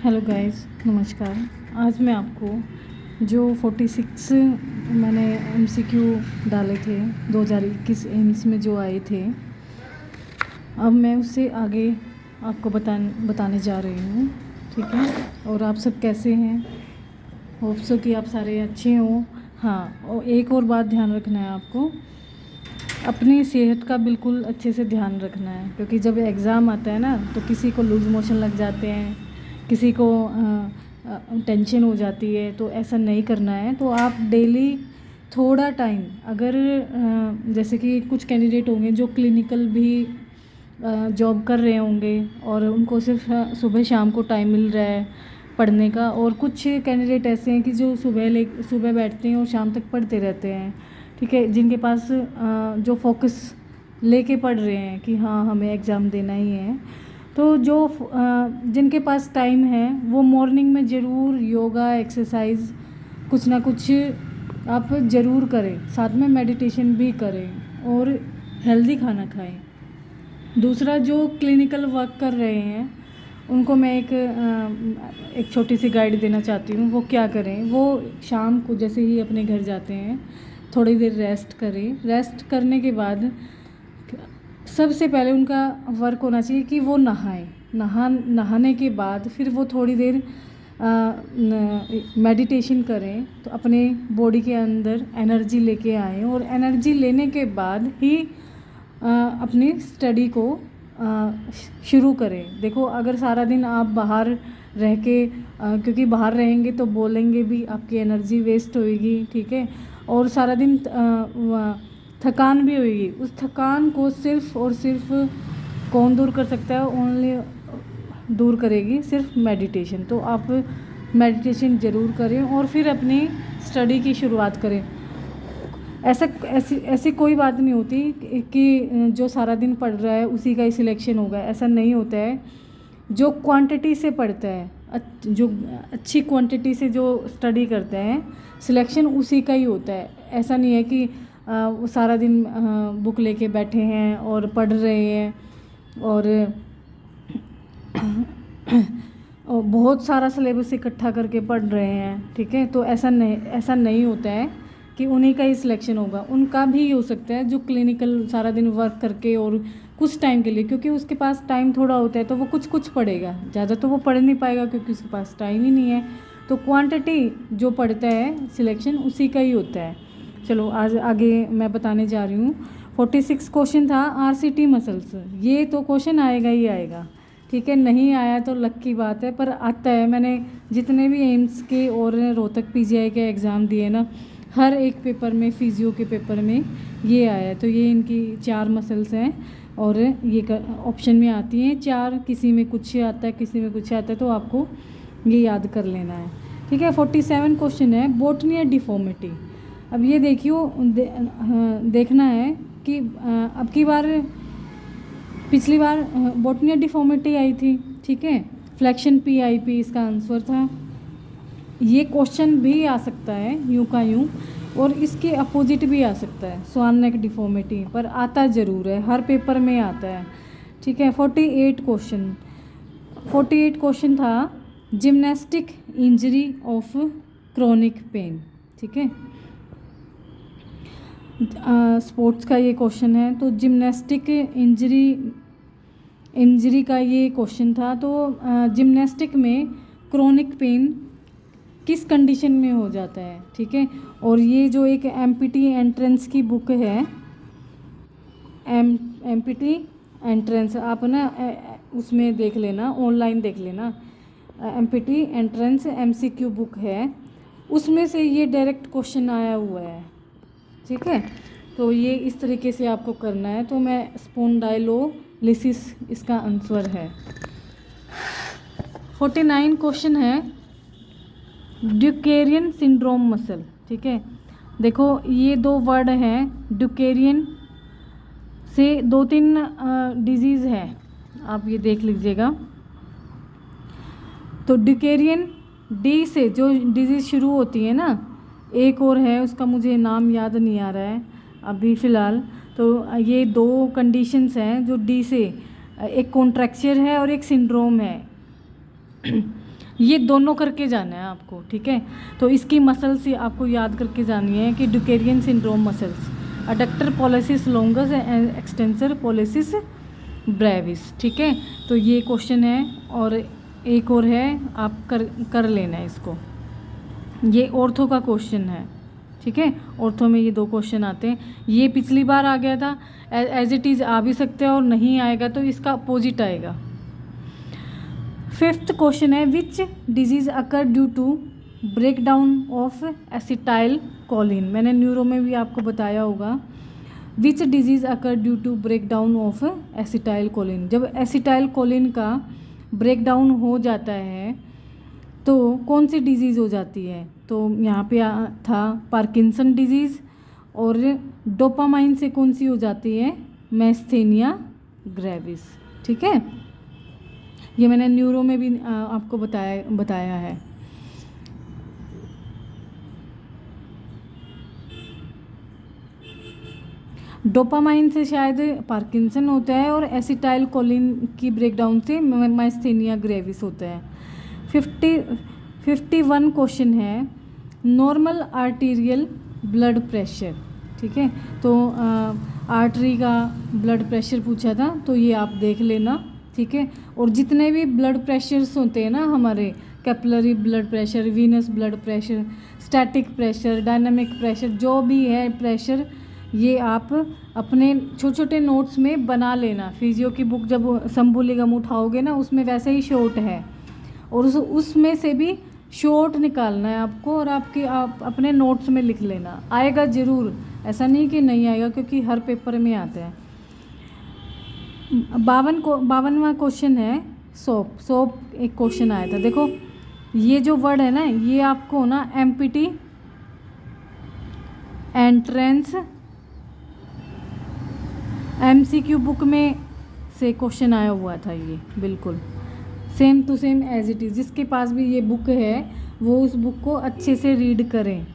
Hello guys, नमस्कार। आज मैं आपको जो 46 मैंने एमसीक्यू डाले थे 2021 एम्स में जो आए थे, अब मैं उससे आगे आपको बताने जा रही हूँ। ठीक है। और आप सब कैसे हैं? होप सो कि आप सारे अच्छे हों। हाँ, और एक और बात ध्यान रखना है आपको, अपनी सेहत का बिल्कुल अच्छे से ध्यान रखना है, क्योंकि जब एग्ज़ाम आता है ना तो किसी को लूज़ मोशन लग जाते हैं, किसी को टेंशन हो जाती है। तो ऐसा नहीं करना है। तो आप डेली थोड़ा टाइम, अगर जैसे कि कुछ कैंडिडेट होंगे जो क्लिनिकल भी जॉब कर रहे होंगे और उनको सिर्फ सुबह शाम को टाइम मिल रहा है पढ़ने का, और कुछ कैंडिडेट ऐसे हैं कि जो सुबह बैठते हैं और शाम तक पढ़ते रहते हैं। ठीक है, जिनके पास जो फोकस लेके पढ़ रहे हैं कि हाँ हमें एग्ज़ाम देना ही है। तो जिनके पास टाइम है वो मॉर्निंग में ज़रूर योगा एक्सरसाइज कुछ ना कुछ आप ज़रूर करें, साथ में मेडिटेशन भी करें और हेल्दी खाना खाएं। दूसरा, जो क्लिनिकल वर्क कर रहे हैं उनको मैं एक छोटी सी गाइड देना चाहती हूँ। वो क्या करें, वो शाम को जैसे ही अपने घर जाते हैं थोड़ी देर रेस्ट करें। रेस्ट करने के बाद सबसे पहले उनका वर्क होना चाहिए कि वो नहाने के बाद फिर वो थोड़ी देर मेडिटेशन करें, तो अपने बॉडी के अंदर एनर्जी लेके आएँ और एनर्जी लेने के बाद ही अपनी स्टडी को शुरू करें। देखो, अगर सारा दिन आप बाहर रह के क्योंकि बाहर रहेंगे तो बोलेंगे भी, आपकी एनर्जी वेस्ट होएगी। ठीक है, और सारा दिन थकान भी होएगी। उस थकान को सिर्फ और सिर्फ कौन दूर कर सकता है? ओनली दूर करेगी सिर्फ मेडिटेशन। तो आप मेडिटेशन ज़रूर करें और फिर अपनी स्टडी की शुरुआत करें। ऐसी कोई बात नहीं होती कि जो सारा दिन पढ़ रहा है उसी का ही सिलेक्शन होगा, ऐसा नहीं होता है। जो क्वांटिटी से पढ़ता है, जो अच्छी क्वांटिटी से जो स्टडी करते हैं, सिलेक्शन उसी का ही होता है। ऐसा नहीं है कि वो सारा दिन बुक लेके बैठे हैं और पढ़ रहे हैं और बहुत सारा सिलेबस इकट्ठा करके पढ़ रहे हैं। ठीक है, तो ऐसा नहीं होता है कि उन्हीं का ही सिलेक्शन होगा। उनका भी हो सकता है जो क्लिनिकल सारा दिन वर्क करके और कुछ टाइम के लिए, क्योंकि उसके पास टाइम थोड़ा होता है तो वो कुछ पढ़ेगा, ज़्यादा तो वो पढ़ नहीं पाएगा क्योंकि उसके पास टाइम ही नहीं है। तो क्वांटिटी जो पढ़ता है सिलेक्शन उसी का ही होता है। चलो आज आगे मैं बताने जा रही हूँ। 46 क्वेश्चन था आरसीटी मसल्स, ये तो क्वेश्चन आएगा ही आएगा। ठीक है, नहीं आया तो लक की बात है, पर आता है। मैंने जितने भी एम्स के और रोहतक पीजीआई के एग्ज़ाम दिए ना, हर एक पेपर में, फिजियो के पेपर में ये आया है। तो ये इनकी 4 मसल्स हैं और ये ऑप्शन में आती हैं 4, किसी में कुछ आता है किसी में कुछ आता है, तो आपको ये याद कर लेना है। ठीक है, 47 क्वेश्चन है बॉटनी या डिफॉर्मिटी। अब ये देखना है कि अब की बार, पिछली बार बॉटनी या डिफॉर्मिटी आई थी। ठीक है, फ्लेक्शन पीआईपी इसका आंसर था। ये क्वेश्चन भी आ सकता है यूं का यूं, और इसके अपोजिट भी आ सकता है, स्वान नेक डिफॉर्मिटी, पर आता ज़रूर है, हर पेपर में आता है। ठीक है, 48 क्वेश्चन था gymnastic injury of chronic pain. ठीक है, स्पोर्ट्स का ये क्वेश्चन है। तो जिम्नास्टिक इंजरी का ये क्वेश्चन था। तो जिम्नास्टिक में क्रोनिक पेन किस कंडीशन में हो जाता है? ठीक है, और ये जो एक एमपीटी एंट्रेंस की बुक है, एमपीटी एंट्रेंस, आप ना उसमें देख लेना, ऑनलाइन देख लेना, एमपीटी एंट्रेंस एमसीक्यू बुक है, उसमें से ये डायरेक्ट क्वेश्चन आया हुआ है। ठीक है, तो ये इस तरीके से आपको करना है। तो मैं स्पॉन्डाइलोलिसिस इसका आंसर है। 49 क्वेश्चन है ड्यूकेरियन सिंड्रोम मसल। ठीक है, देखो ये 2 वर्ड हैं, ड्यूकेरियन से 2-3 डिजीज़ है, आप ये देख लीजिएगा। तो ड्यूकेरियन डी से जो डिजीज़ शुरू होती है ना, एक और है उसका मुझे नाम याद नहीं आ रहा है अभी फ़िलहाल। तो ये 2 कंडीशंस हैं जो डी से, एक कॉन्ट्रैक्चर है और एक सिंड्रोम है। ये दोनों करके जाना है आपको, ठीक है। तो इसकी मसल्स आपको याद करके जानी है कि ड्यूकेरियन syndrome muscles, adductor pollicis longus and extensor pollicis brevis, ठीक है। तो ये क्वेश्चन है, और एक और है, आप कर लेना है इसको। ये ऑर्थो का क्वेश्चन है, ठीक है। ऑर्थो में ये 2 क्वेश्चन आते हैं। ये पिछली बार आ गया था, एज इट इज़ आ भी सकते हैं, और नहीं आएगा तो इसका अपोजिट आएगा। 5th क्वेश्चन है, which disease occur due to break down of acetyl choline. मैंने न्यूरो में भी आपको बताया होगा। Which disease occur due to break down of acetyl choline. जब एसिटाइल कोलिन का ब्रेक डाउन हो जाता है तो कौन सी डिजीज़ हो जाती है? तो यहाँ पे था पार्किंसन डिजीज़, और डोपामाइन से कौन सी हो जाती है? मैस्थेनिया ग्रेविस, ठीक है। ये मैंने न्यूरो में भी आपको बताया है। डोपामाइन से शायद पार्किंसन होता है, और एसिटाइल कोलिन की ब्रेकडाउन से माइस्थेनिया ग्रेविस होता है। 51 क्वेश्चन है, नॉर्मल आर्टीरियल ब्लड प्रेशर, ठीक है। तो आर्टरी का ब्लड प्रेशर पूछा था, तो ये आप देख लेना, ठीक है। और जितने भी ब्लड प्रेशर्स होते हैं ना हमारे, capillary blood pressure, venous blood pressure, static pressure, dynamic pressure, जो भी है प्रेशर, ये आप अपने छोटे छोटे नोट्स में बना लेना। फिजियो की बुक जब संबुलिगम उठाओगे ना, उसमें वैसे ही शॉर्ट है, और उसमें से भी शॉर्ट निकालना है आपको, और आप अपने नोट्स में लिख लेना। आएगा ज़रूर, ऐसा नहीं कि नहीं आएगा, क्योंकि हर पेपर में आता है। 52वां क्वेश्चन है, सोप एक क्वेश्चन आया था। देखो ये जो वर्ड है ना, ये आपको ना MPT एंट्रेंस MCQ बुक में से क्वेश्चन आया हुआ था। ये बिल्कुल same to same as it is. जिसके पास भी ये बुक है वो उस बुक को अच्छे से रीड करें।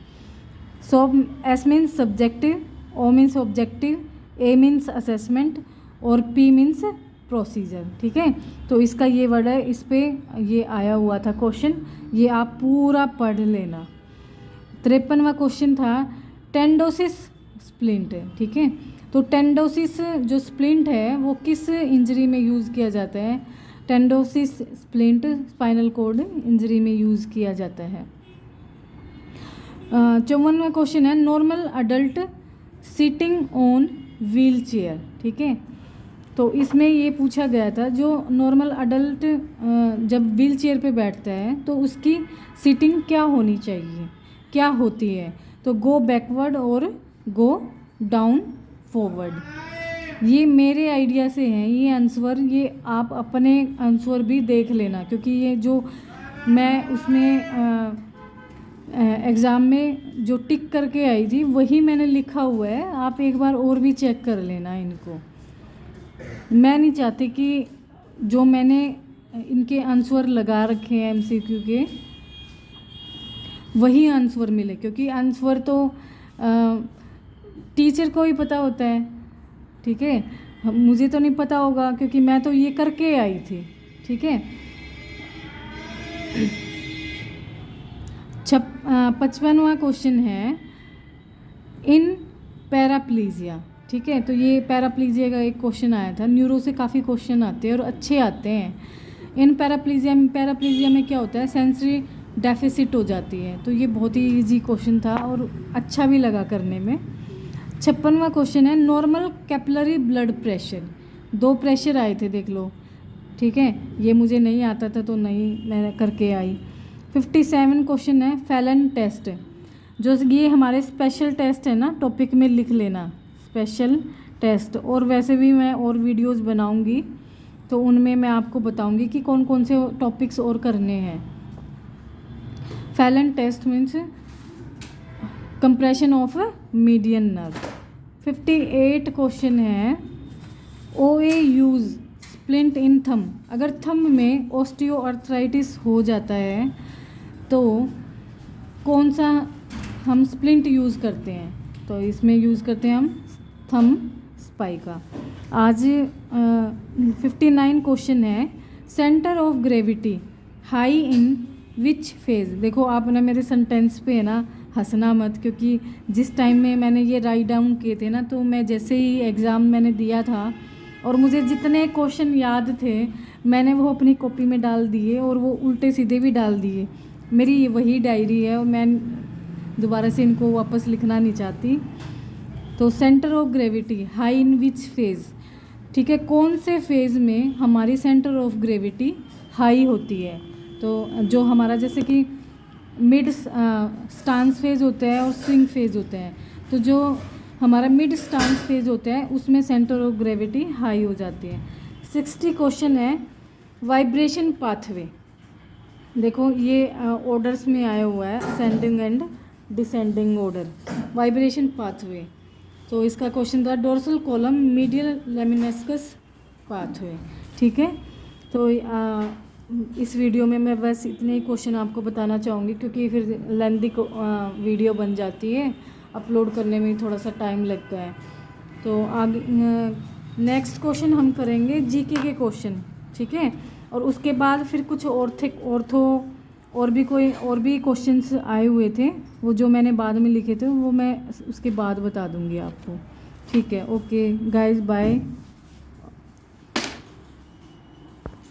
S means subjective, O means objective, A means assessment, और P मीन्स प्रोसीजर, ठीक है। तो इसका ये वर्ड है, इस पे ये आया हुआ था क्वेश्चन, ये आप पूरा पढ़ लेना। 53वां क्वेश्चन था, टेंडोसिस स्प्लिंट, ठीक है। तो टेंडोसिस जो स्प्लिंट है वो किस इंजरी में यूज़ किया जाता है? टेंडोसिस स्प्लिंट स्पाइनल कॉर्ड इंजरी में यूज़ किया जाता है। 54वां क्वेश्चन है, normal adult sitting on wheel chair, ठीक है। तो इसमें ये पूछा गया था, जो नॉर्मल अडल्ट जब व्हील चेयर पे बैठता है तो उसकी सिटिंग क्या होनी चाहिए, क्या होती है? तो गो बैकवर्ड और गो डाउन फॉरवर्ड। ये मेरे आइडिया से हैं ये आंसर, ये आप अपने आंसर भी देख लेना, क्योंकि ये जो मैं उसमें एग्ज़ाम में जो टिक करके आई थी वही मैंने लिखा हुआ है। आप एक बार और भी चेक कर लेना इनको। मैं नहीं चाहती कि जो मैंने इनके आंसर लगा रखे हैं MCQ के वही आंसर मिले, क्योंकि आंसर तो टीचर को ही पता होता है, ठीक है। मुझे तो नहीं पता होगा, क्योंकि मैं तो ये करके आई थी, ठीक है। 55वां क्वेश्चन है, इन पैराप्लीजिया, ठीक है। तो ये पैराप्लीजिया का एक क्वेश्चन आया था। न्यूरो से काफ़ी क्वेश्चन आते हैं और अच्छे आते हैं। इन पैराप्लीजिया में क्या होता है? सेंसरी डेफिसिट हो जाती है। तो ये बहुत ही इजी क्वेश्चन था और अच्छा भी लगा करने में। 56वां क्वेश्चन है, normal capillary blood pressure. 2 pressure आए थे, देख लो, ठीक है। ये मुझे नहीं आता था तो नहीं मैं करके आई। 57 क्वेश्चन है, फैलन टेस्ट, जो ये हमारे स्पेशल टेस्ट है ना, टॉपिक में लिख लेना स्पेशल टेस्ट। और वैसे भी मैं और वीडियोस बनाऊंगी तो उनमें मैं आपको बताऊंगी कि कौन कौन से टॉपिक्स और करने हैं। Phalen test means compression of median nerve. 58 question है, OA use splint in thumb. अगर थंब में ऑस्टियोआर्थराइटिस हो जाता है तो कौन सा हम स्प्लिंट यूज़ करते हैं? तो इसमें यूज़ करते हैं हम थंब स्पाइका। आज 59 क्वेश्चन है, centre of gravity high in which phase. देखो आप ना मेरे सेंटेंस पे है ना हंसना मत, क्योंकि जिस टाइम में मैंने ये राइट डाउन किए थे ना, तो मैं जैसे ही एग्ज़ाम मैंने दिया था और मुझे जितने क्वेश्चन याद थे मैंने वो अपनी कॉपी में डाल दिए और वो उल्टे सीधे भी डाल दिए। मेरी ये वही डायरी है और मैं दोबारा से इनको वापस लिखना नहीं चाहती। तो centre of gravity high in which phase, ठीक है, कौन से फेज़ में हमारी सेंटर ऑफ ग्रेविटी हाई होती है। तो जो हमारा जैसे कि मिड स्टांस फेज़ होता है और स्विंग फेज़ होता है, तो जो हमारा मिड स्टांस फेज़ होता है उसमें सेंटर ऑफ ग्रेविटी हाई हो जाती है। 60 क्वेश्चन है वाइब्रेशन पाथवे। देखो ये ऑर्डर्स में आया हुआ है, ascending and descending order, vibration pathway. तो इसका क्वेश्चन था डोर्सल कॉलम मीडियल लेमिनेस्कस पाथवे, ठीक है। तो इस वीडियो में मैं बस इतने ही क्वेश्चन आपको बताना चाहूँगी, क्योंकि फिर लेंदी वीडियो बन जाती है, अपलोड करने में थोड़ा सा टाइम लगता है। तो आगे नेक्स्ट क्वेश्चन हम करेंगे जीके के क्वेश्चन, ठीक है। और उसके बाद फिर कुछ ऑर्थो और भी क्वेश्चंस आए हुए थे, वो जो मैंने बाद में लिखे थे वो मैं उसके बाद बता दूंगी आपको, ठीक है। Okay guys, bye.